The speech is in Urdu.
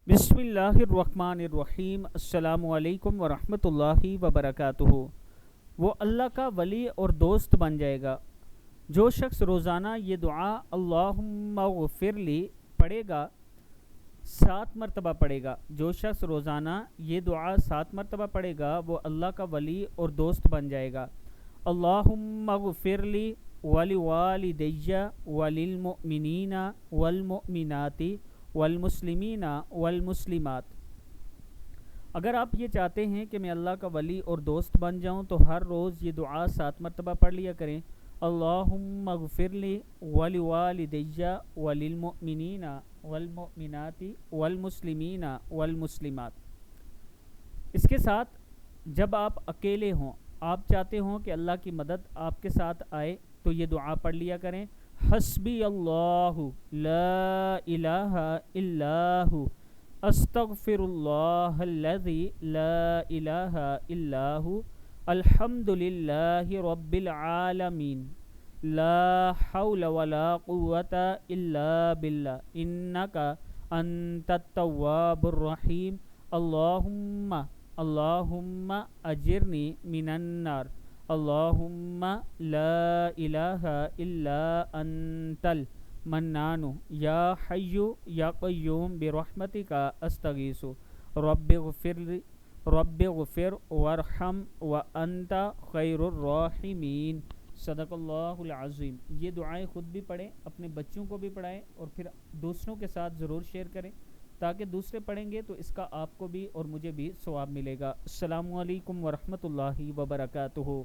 بسم اللہ الرحمن الرحیم۔ السلام علیکم ورحمۃ اللہ وبرکاتہ۔ وہ اللہ کا ولی اور دوست بن جائے گا۔ جو شخص روزانہ یہ دعا اللہم اغفر لی پڑھے گا، 7 مرتبہ پڑھے گا، جو شخص روزانہ یہ دعا 7 مرتبہ پڑھے گا وہ اللہ کا ولی اور دوست بن جائے گا۔ اللہم اغفر لی ولوالدی وللمؤمنین والمؤمنات والمسلمین والمسلمات۔ اگر آپ یہ چاہتے ہیں کہ میں اللہ کا ولی اور دوست بن جاؤں تو ہر روز یہ دعا 7 مرتبہ پڑھ لیا کریں۔ اللہم اغفر لی ولوالدی وللمؤمنین والمؤمنات والمسلمین والمسلمات۔ اس کے ساتھ جب آپ اکیلے ہوں، آپ چاہتے ہوں کہ اللہ کی مدد آپ کے ساتھ آئے تو یہ دعا پڑھ لیا کریں۔ حسبی اللہ لا الہ الا ہو استغفر اللہ الذی لا الہ الا ہو الحمد للہ رب العالمین لا حول ولا قوة الا باللہ انک انت التواب الرحیم اللہم اجرنی من النار اللہم لا الہ الا انت المنان یا حی یا قیوم برحمتک استغیث رب اغفر وارحم وانت خیر الراحمین۔ صدق اللہ العظیم۔ یہ دعائیں خود بھی پڑھیں، اپنے بچوں کو بھی پڑھائیں اور پھر دوسروں کے ساتھ ضرور شیئر کریں تاکہ دوسرے پڑھیں گے تو اس کا آپ کو بھی اور مجھے بھی ثواب ملے گا۔ السلام علیکم ورحمۃ اللہ وبرکاتہ۔